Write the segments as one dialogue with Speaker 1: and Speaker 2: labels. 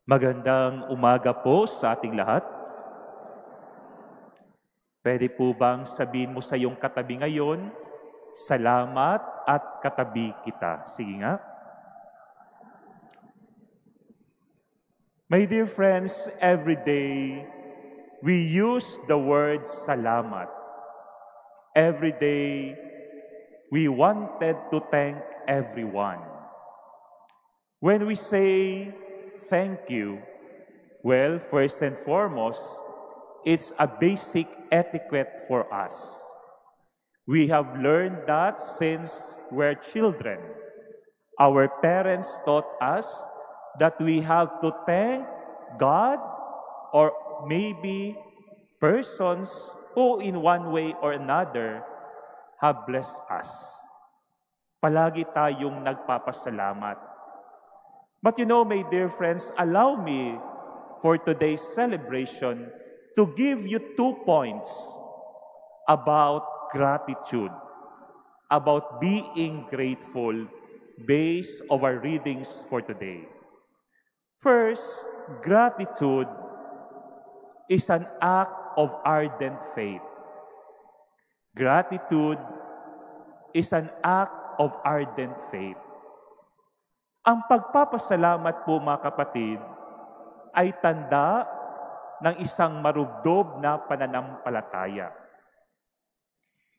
Speaker 1: Magandang umaga po sa ating lahat. Pwede po bang sabihin mo sa iyong katabi ngayon, salamat at katabi kita. Sige nga. My dear friends, every day we use the word salamat. Every day we wanted to thank everyone. When we say thank you, well, first and foremost, it's a basic etiquette for us. We have learned that since we're children. Our parents taught us that we have to thank God or maybe persons who in one way or another have blessed us. Palagi tayong nagpapasalamat. But you know, my dear friends, allow me for today's celebration to give you 2 points about gratitude, about being grateful based on our readings for today. First, gratitude is an act of ardent faith. Gratitude is an act of ardent faith. Ang pagpapasalamat po mga kapatid ay tanda ng isang marubdob na pananampalataya.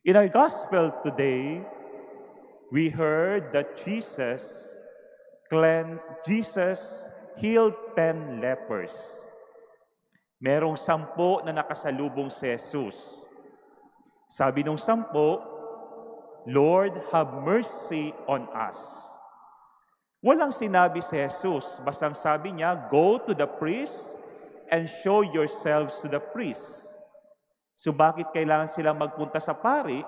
Speaker 1: In our gospel today, we heard that Jesus healed 10 lepers. Merong 10 na nakasalubong si Jesus. Sabi nung 10, Lord, have mercy on us. Walang sinabi si Jesus, bastang sabi niya, go to the priest and show yourselves to the priest. So bakit kailangan sila magpunta sa pari?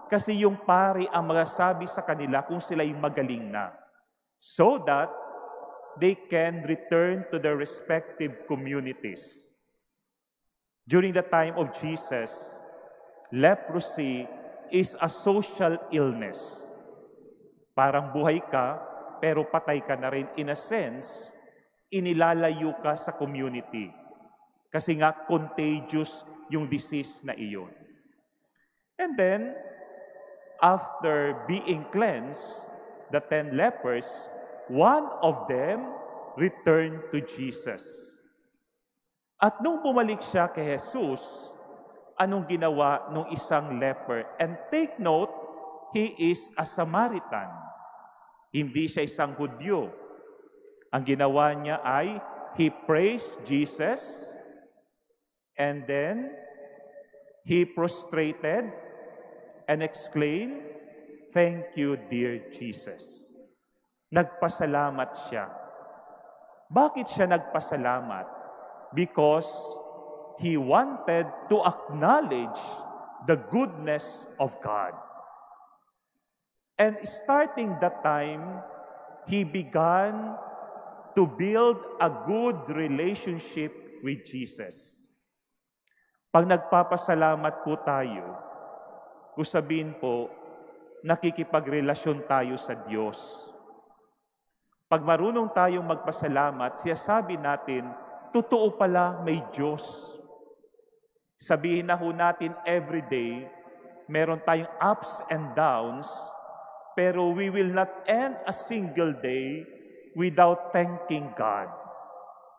Speaker 1: Kasi yung pari ang magasabi sa kanila kung sila'y magaling na. So that they can return to their respective communities. During the time of Jesus, leprosy is a social illness. Parang buhay ka, pero patay ka na rin. In a sense, inilalayo ka sa community. Kasi nga, contagious yung disease na iyon. And then, after being cleansed, the 10 lepers, one of them returned to Jesus. At nung bumalik siya kay Jesus, anong ginawa nung isang leper? And take note, he is a Samaritan. Hindi siya isang Hudyo. Ang ginawa niya ay, he praised Jesus, and then he prostrated and exclaimed, thank you, dear Jesus. Nagpasalamat siya. Bakit siya nagpasalamat? Because he wanted to acknowledge the goodness of God. And starting that time, he began to build a good relationship with Jesus. Pag nagpapasalamat po tayo, kung sabihin po, nakikipagrelasyon tayo sa Diyos. Pag marunong tayong magpasalamat, sabi natin, totoo pala may Diyos. Sabihin na ho natin everyday, meron tayong ups and downs, pero we will not end a single day without thanking God.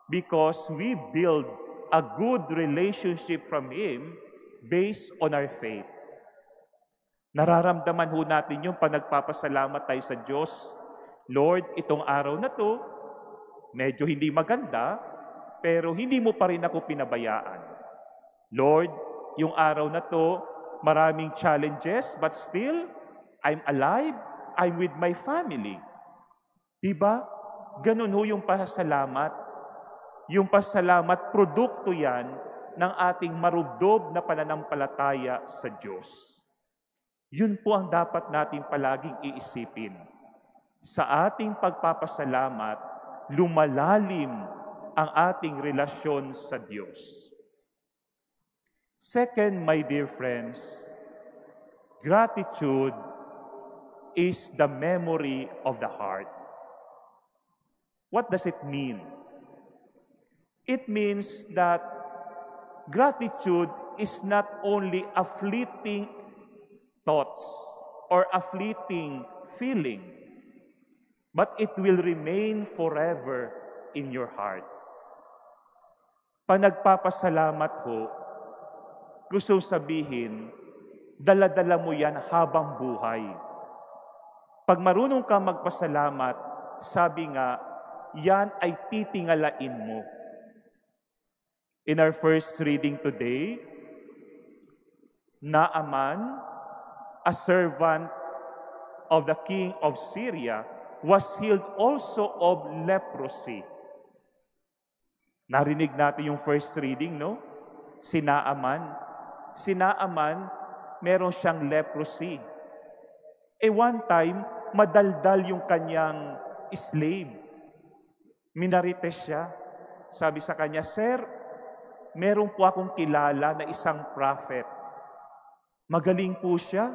Speaker 1: Because we build a good relationship from Him based on our faith. Nararamdaman ho natin yung pag nagpapasalamat tayo sa Diyos. Lord, itong araw na to, medyo hindi maganda, pero hindi mo pa rin ako pinabayaan. Lord, yung araw na to, maraming challenges, but still, I'm alive, I'm with my family. Diba? Ganun ho yung pasalamat. Yung pasalamat, produkto yan ng ating marubdob na pananampalataya sa Diyos. Yun po ang dapat natin palaging iisipin. Sa ating pagpapasalamat, lumalalim ang ating relasyon sa Diyos. Second, my dear friends, gratitude is the memory of the heart. What does it mean? It means that gratitude is not only a fleeting thoughts or a fleeting feeling, but it will remain forever in your heart. Pag nagpapasalamat ho, gusto sabihin, dala-dala mo yan habang buhay. Pag marunong ka magpasalamat, sabi nga, yan ay titingalain mo. In our first reading today, Naaman, a servant of the king of Syria, was healed also of leprosy. Narinig natin yung first reading, no? Si Naaman. Si Naaman, meron siyang leprosy. One time, madaldal yung kanyang slave. Minarites siya. Sabi sa kanya, Sir, meron po akong kilala na isang prophet. Magaling po siya.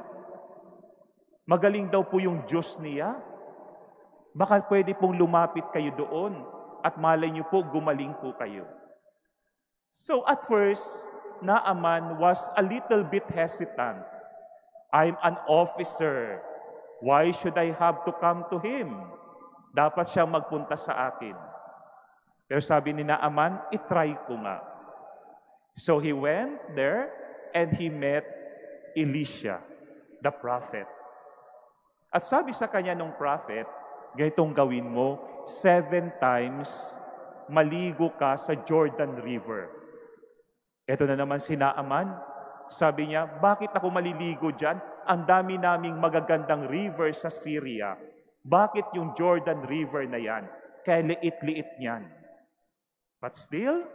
Speaker 1: Magaling daw po yung Diyos niya. Baka pwede pong lumapit kayo doon at malay niyo po, gumaling po kayo. So at first, Naaman was a little bit hesitant. I'm an officer. Why should I have to come to him? Dapat siya magpunta sa akin. Pero sabi ni Naaman, itry ko nga. So he went there and he met Elisha, the prophet. At sabi sa kanya ng prophet, ganitong gawin mo, 7 times maligo ka sa Jordan River. Ito na naman si Naaman. Sabi niya, bakit ako maliligo dyan? Ang dami naming magagandang river sa Syria. Bakit yung Jordan River na yan? Kaya liit-liit niyan. But still,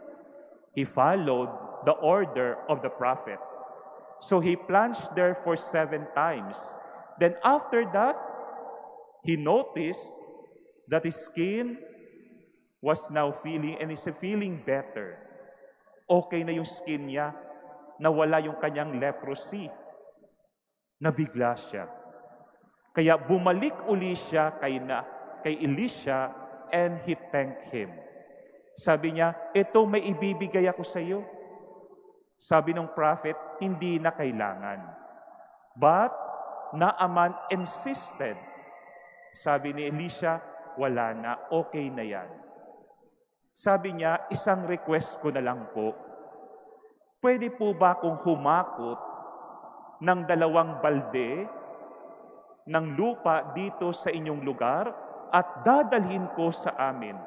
Speaker 1: he followed the order of the prophet. So he plunged there for 7 times. Then after that, he noticed that his skin was now feeling, and is feeling better. Okay na yung skin niya, nawala yung kanyang leprosy. Nabigla siya. Kaya bumalik uli siya kay Elisha and he thanked him. Sabi niya, ito may ibibigay ako sa iyo. Sabi ng prophet, hindi na kailangan. But Naaman insisted. Sabi ni Elisha, wala na, okay na yan. Sabi niya, isang request ko na lang po. Pwede po ba akong humakot ng 2 balde ng lupa dito sa inyong lugar at dadalhin ko sa amin?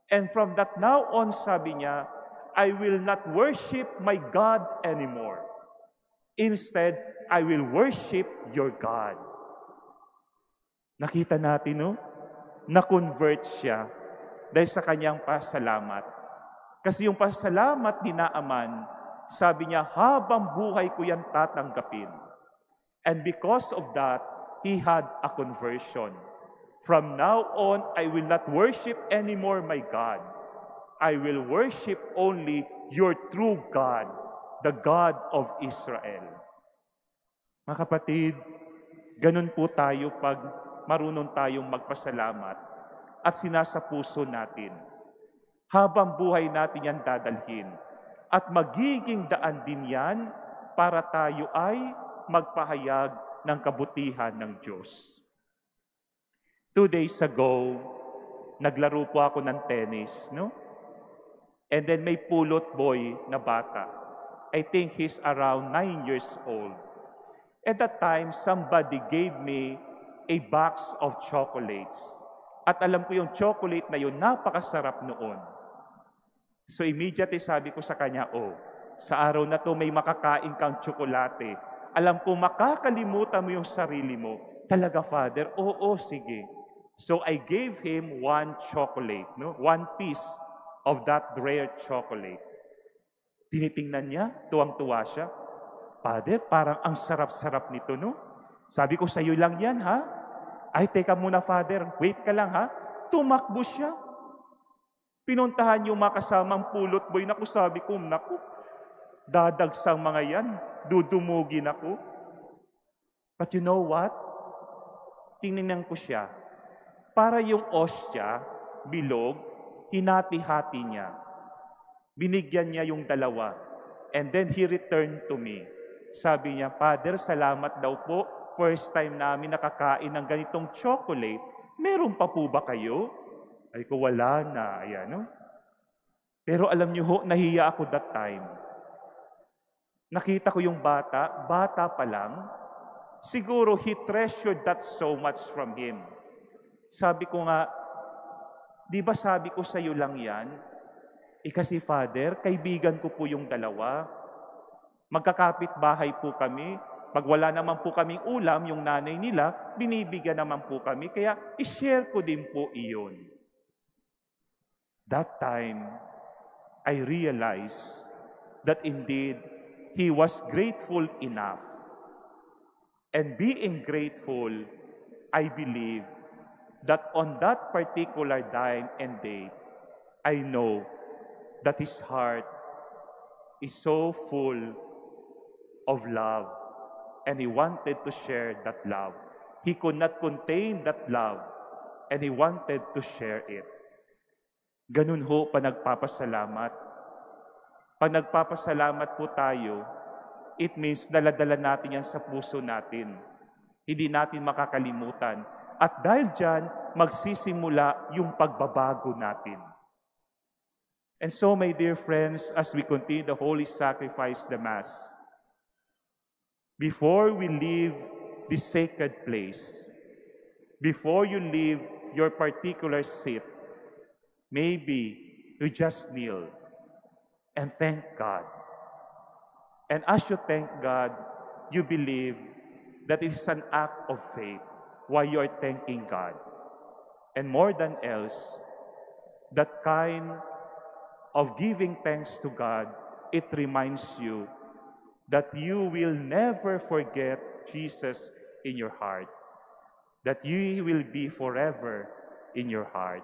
Speaker 1: And from that now on, sabi niya, I will not worship my God anymore. Instead, I will worship your God. Nakita natin, no? Na-convert siya dahil sa kanyang pasalamat. Kasi yung pasalamat ni Naaman, sabi niya, habang buhay ko yan tatanggapin. And because of that, he had a conversion. From now on, I will not worship anymore my God. I will worship only your true God, the God of Israel. Mga kapatid, ganun po tayo pag marunong tayong magpasalamat at sinasapuso natin. Habang buhay natin yan dadalhin. At magiging daan din yan para tayo ay magpahayag ng kabutihan ng Diyos. 2 days ago, naglaro po ako ng tennis, no? And then may pulot boy na bata. I think he's around 9 years old. At that time, somebody gave me a box of chocolates. At alam ko yung chocolate na yun, napakasarap noon. So immediately sabi ko sa kanya, sa araw na to may makakain kang tsokolate. Alam ko makakalimutan mo yung sarili mo. Talaga, Father? Oo, sige. So I gave him 1 chocolate, no? 1 piece of that rare chocolate. Tinitingnan niya, tuwang-tuwa siya. Father, parang ang sarap-sarap nito, no? Sabi ko, sa'yo lang yan, ha? Ay, teka muna, Father. Wait ka lang, ha? Tumakbo siya. Pinuntahan yung mga kasamang pulot boy. Naku, sabi ko, naku, dadagsang mga yan. Dudumugin ako. But you know what? Tingnan ko siya. Para yung ostya, bilog, hinati-hati niya. Binigyan niya yung dalawa. And then he returned to me. Sabi niya, Father, salamat daw po. First time namin nakakain ng ganitong chocolate. Meron pa po ba kayo? Ay ko, wala na. Ayan, no? Pero alam niyo ho, nahiya ako that time. Nakita ko yung bata pa lang. Siguro he treasured that so much from him. Sabi ko nga, di ba sabi ko sa iyo lang yan? Kasi Father, kaibigan ko po yung dalawa. Magkakapit bahay po kami. Pag wala naman po kaming ulam, yung nanay nila, binibigyan naman po kami. Kaya i-share ko din po iyon. That time, I realized that indeed, he was grateful enough. And being grateful, I believe that on that particular time and day, I know that his heart is so full of love, and he wanted to share that love. He could not contain that love, and he wanted to share it. Ganun ho pa nagpapasalamat. Pag nagpapasalamat po tayo, it means daladala natin yan sa puso natin. Hindi natin makakalimutan. At dahil dyan, magsisimula yung pagbabago natin. And so, my dear friends, as we continue the Holy Sacrifice, the Mass, before we leave this sacred place, before you leave your particular seat, maybe you just kneel and thank God. And as you thank God, you believe that it is an act of faith while you are thanking God. And more than else, that kind of giving thanks to God, it reminds you that you will never forget Jesus in your heart, that you will be forever in your heart.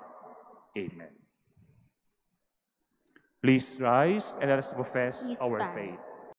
Speaker 1: Amen. Please rise and let us profess
Speaker 2: Please
Speaker 1: our
Speaker 2: stand.
Speaker 1: faith.